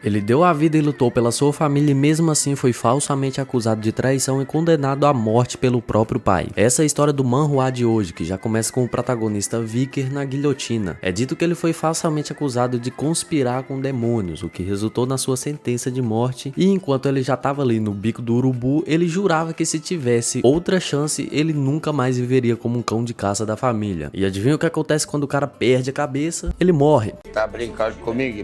Ele deu a vida e lutou pela sua família e mesmo assim foi falsamente acusado de traição e condenado à morte pelo próprio pai. Essa é a história do manhwa de hoje, que já começa com o protagonista Vicker na guilhotina. É dito que ele foi falsamente acusado de conspirar com demônios, o que resultou na sua sentença de morte, e enquanto ele já estava ali no bico do urubu, ele jurava que se tivesse outra chance, ele nunca mais viveria como um cão de caça da família. E adivinha o que acontece quando o cara perde a cabeça? Ele morre. Tá brincando comigo?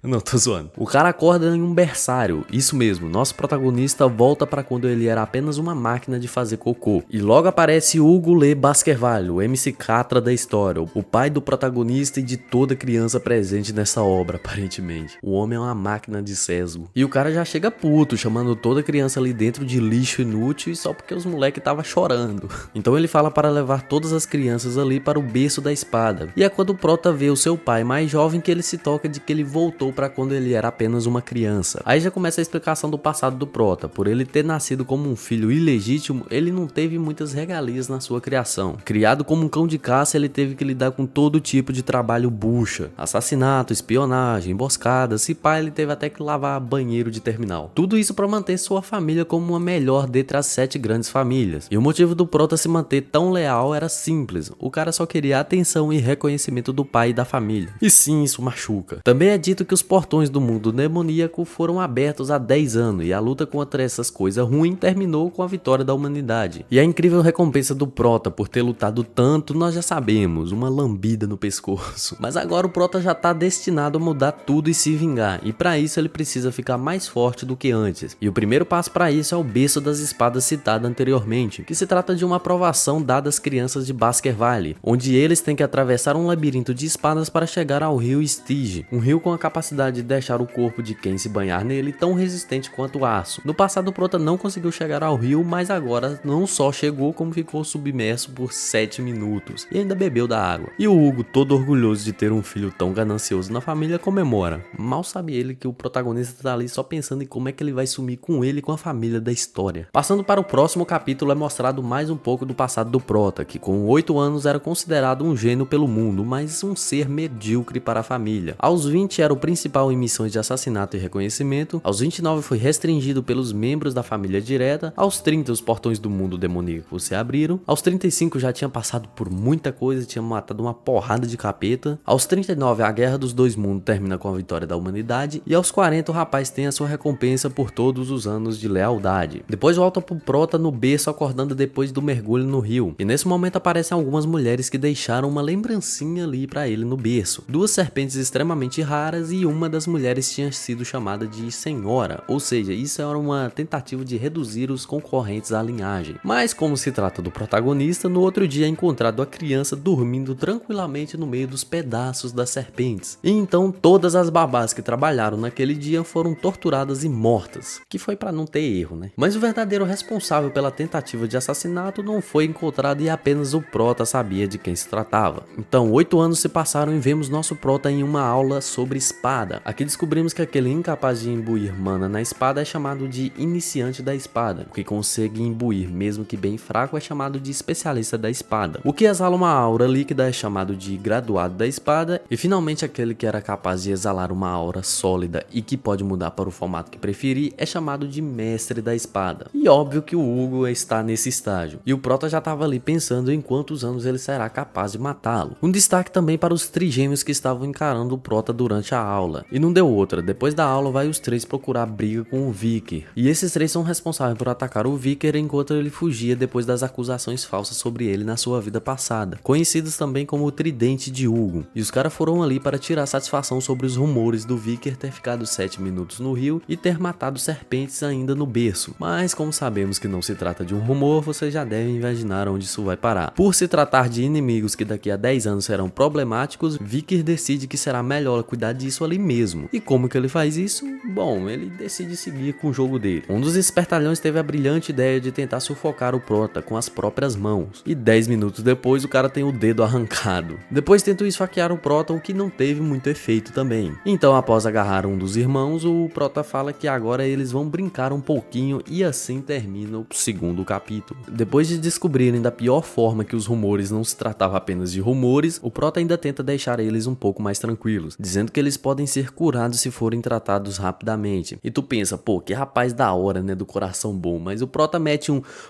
Não, tô zoando. O cara acorda em um berçário, isso mesmo, nosso protagonista volta pra quando ele era apenas uma máquina de fazer cocô. E logo aparece Hugo Le Baskerville, o MC Catra da história, o pai do protagonista e de toda criança presente nessa obra, aparentemente. O homem é uma máquina de sesgo. E o cara já chega puto, chamando toda criança ali dentro de lixo inútil só porque os moleques tava chorando. Então ele fala para levar todas as crianças ali para o berço da espada. E é quando o prota vê o seu pai mais jovem que ele se toca de que ele voltou para quando ele era apenas uma criança. Aí já começa a explicação do passado do prota. Por ele ter nascido como um filho ilegítimo, ele não teve muitas regalias na sua criação. Criado como um cão de caça, ele teve que lidar com todo tipo de trabalho bucha, assassinato, espionagem, emboscadas, se pá, ele teve até que lavar banheiro de terminal. Tudo isso para manter sua família como uma melhor dentre as 7 grandes famílias. E o motivo do prota se manter tão leal era simples. O cara só queria a atenção e reconhecimento do pai e da família. E sim, isso machuca. Também é dito que os portões do mundo demoníaco foram abertos há 10 anos e a luta contra essas coisas ruins terminou com a vitória da humanidade. E a incrível recompensa do prota por ter lutado tanto nós já sabemos, uma lambida no pescoço. Mas agora o prota já tá destinado a mudar tudo e se vingar, e para isso ele precisa ficar mais forte do que antes. E o primeiro passo para isso é o berço das espadas citado anteriormente, que se trata de uma aprovação dada às crianças de Baskerville, onde eles têm que atravessar um labirinto de espadas para chegar ao rio Stygia, um rio com a capacidade de deixar o corpo de quem se banhar nele tão resistente quanto o aço. No passado o prota não conseguiu chegar ao rio, mas agora não só chegou como ficou submerso por 7 minutos e ainda bebeu da água. E o Hugo, todo orgulhoso de ter um filho tão ganancioso na família, comemora. Mal sabe ele que o protagonista tá ali só pensando em como é que ele vai sumir com ele e com a família da história. Passando para o próximo capítulo, é mostrado mais um pouco do passado do prota, que com 8 anos era considerado um gênio pelo mundo, mas um ser medíocre para a família. Aos 20 era o principal em missões de assassinato e reconhecimento, aos 29 foi restringido pelos membros da família direta, aos 30 os portões do mundo demoníaco se abriram, aos 35 já tinha passado por muita coisa, tinha matado uma porrada de capeta, aos 39 a guerra dos dois mundos termina com a vitória da humanidade, e aos 40 o rapaz tem a sua recompensa por todos os anos de lealdade. Depois volta pro prota no berço acordando depois do mergulho no rio, e nesse momento aparecem algumas mulheres que deixaram uma lembrancinha ali pra ele no berço, 2 serpentes extremamente raras e uma das mulheres tinha sido chamada de senhora, ou seja, isso era uma tentativa de reduzir os concorrentes à linhagem. Mas como se trata do protagonista, no outro dia é encontrado a criança dormindo tranquilamente no meio dos pedaços das serpentes. E então todas as babás que trabalharam naquele dia foram torturadas e mortas, que foi para não ter erro, né? Mas o verdadeiro responsável pela tentativa de assassinato não foi encontrado e apenas o prota sabia de quem se tratava. Então 8 anos se passaram e vemos nosso prota em uma aula sobre espada. Aqui descobrimos que aquele incapaz de imbuir mana na espada é chamado de iniciante da espada. O que consegue imbuir, mesmo que bem fraco, é chamado de especialista da espada. O que exala uma aura líquida é chamado de graduado da espada. E finalmente aquele que era capaz de exalar uma aura sólida e que pode mudar para o formato que preferir é chamado de mestre da espada. E óbvio que o Hugo está nesse estágio. E o prota já estava ali pensando em quantos anos ele será capaz de matá-lo. Um destaque também para os trigêmeos que estavam encarando o prota durante a aula. E não deu outra, depois da aula vai os 3 procurar briga com o Vicker. E esses 3 são responsáveis por atacar o Vicker enquanto ele fugia depois das acusações falsas sobre ele na sua vida passada, conhecidos também como o Tridente de Hugo. E os caras foram ali para tirar satisfação sobre os rumores do Vicker ter ficado 7 minutos no rio e ter matado serpentes ainda no berço. Mas como sabemos que não se trata de um rumor, vocês já devem imaginar onde isso vai parar. Por se tratar de inimigos que daqui a 10 anos serão problemáticos, Vicker decide que será melhor cuidar disso ali mesmo. E como que ele faz isso? Bom, ele decide seguir com o jogo dele. Um dos espertalhões teve a brilhante ideia de tentar sufocar o prota com as próprias mãos. E 10 minutos depois o cara tem o dedo arrancado. Depois tentam esfaquear o prota, o que não teve muito efeito também. Então após agarrar um dos irmãos, o prota fala que agora eles vão brincar um pouquinho e assim termina o segundo capítulo. Depois de descobrirem da pior forma que os rumores não se tratava apenas de rumores, o prota ainda tenta deixar eles um pouco mais tranquilos, dizendo que eles podem ser curados se forem tratados rapidamente. E tu pensa, pô, que rapaz da hora, né, do coração bom, mas o prota mete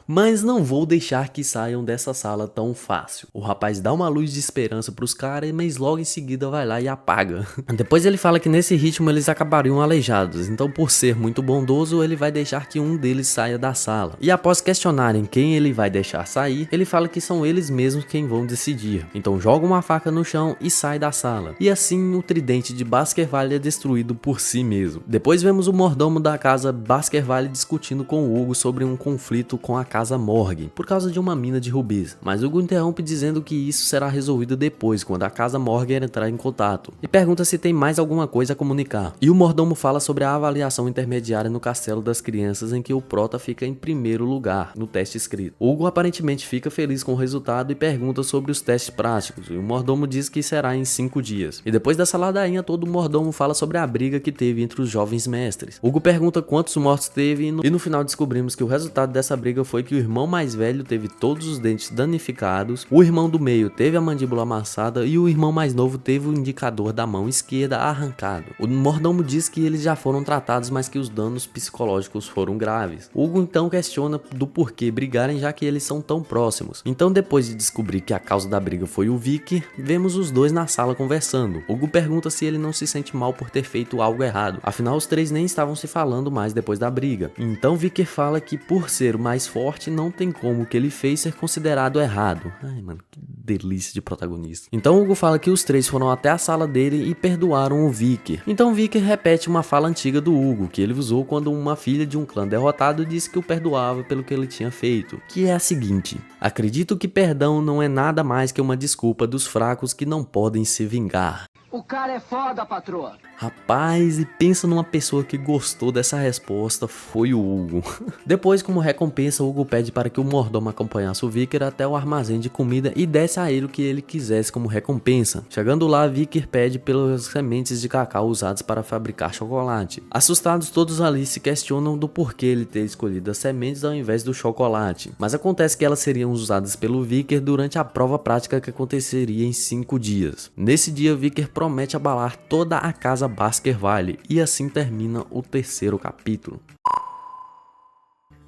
mas não vou deixar que saiam dessa sala tão fácil. O rapaz dá uma luz de esperança pros caras, mas logo em seguida vai lá e apaga. Depois ele fala que nesse ritmo eles acabariam aleijados, então por ser muito bondoso, ele vai deixar que um deles saia da sala. E após questionarem quem ele vai deixar sair, ele fala que são eles mesmos quem vão decidir. Então joga uma faca no chão e sai da sala. E assim o tridente de Baskerville é destruído por si mesmo. Depois vemos o mordomo da casa Baskerville discutindo com o Hugo sobre um conflito com a casa Morgan, por causa de uma mina de rubis. Mas Hugo interrompe dizendo que isso será resolvido depois, quando a casa Morgan entrar em contato. E pergunta se tem mais alguma coisa a comunicar. E o mordomo fala sobre a avaliação intermediária no castelo das crianças, em que o prota fica em primeiro lugar no teste escrito. Hugo aparentemente fica feliz com o resultado e pergunta sobre os testes práticos, e o mordomo diz que será em 5 dias. E depois dessa ladainha todo, o mordomo fala sobre a briga que teve entre os jovens mestres. Hugo pergunta quantos mortos teve e no final descobrimos que o resultado dessa briga foi que o irmão mais velho teve todos os dentes danificados, o irmão do meio teve a mandíbula amassada e o irmão mais novo teve o indicador da mão esquerda arrancado. O mordomo diz que eles já foram tratados, mas que os danos psicológicos foram graves. Hugo então questiona do porquê brigarem, já que eles são tão próximos. Então, depois de descobrir que a causa da briga foi o Vicker, vemos os dois na sala conversando. Hugo pergunta se ele não se sente mal por ter feito algo errado, afinal os três nem estavam se falando mais depois da briga. Então Vicker fala que por ser o mais forte, não tem como o que ele fez ser considerado errado. Ai, mano, que delícia de protagonista. Então Hugo fala que os três foram até a sala dele e perdoaram o Vicker. Então Vicker repete uma fala antiga do Hugo, que ele usou quando uma filha de um clã derrotado disse que o perdoava pelo que ele tinha feito, que é a seguinte: acredito que perdão não é nada mais que uma desculpa dos fracos que não podem se vingar. O cara é foda, patroa. Rapaz, e pensa numa pessoa que gostou dessa resposta, foi o Hugo. Depois, como recompensa, o Hugo pede para que o mordomo acompanhasse o Vicker até o armazém de comida e desse a ele o que ele quisesse como recompensa. Chegando lá, Vicker pede pelas sementes de cacau usadas para fabricar chocolate. Assustados, todos ali se questionam do porquê ele ter escolhido as sementes ao invés do chocolate. Mas acontece que elas seriam usadas pelo Vicker durante a prova prática que aconteceria em 5 dias. Nesse dia, Vicker promete abalar toda a casa Baskerville, e assim termina o 3º capítulo.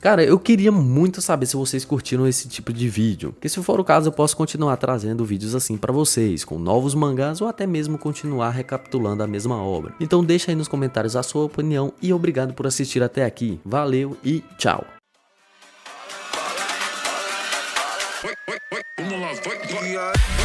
Cara, eu queria muito saber se vocês curtiram esse tipo de vídeo, que se for o caso eu posso continuar trazendo vídeos assim pra vocês, com novos mangás ou até mesmo continuar recapitulando a mesma obra. Então deixa aí nos comentários a sua opinião e obrigado por assistir até aqui. Valeu e tchau! Vamos lá, vai.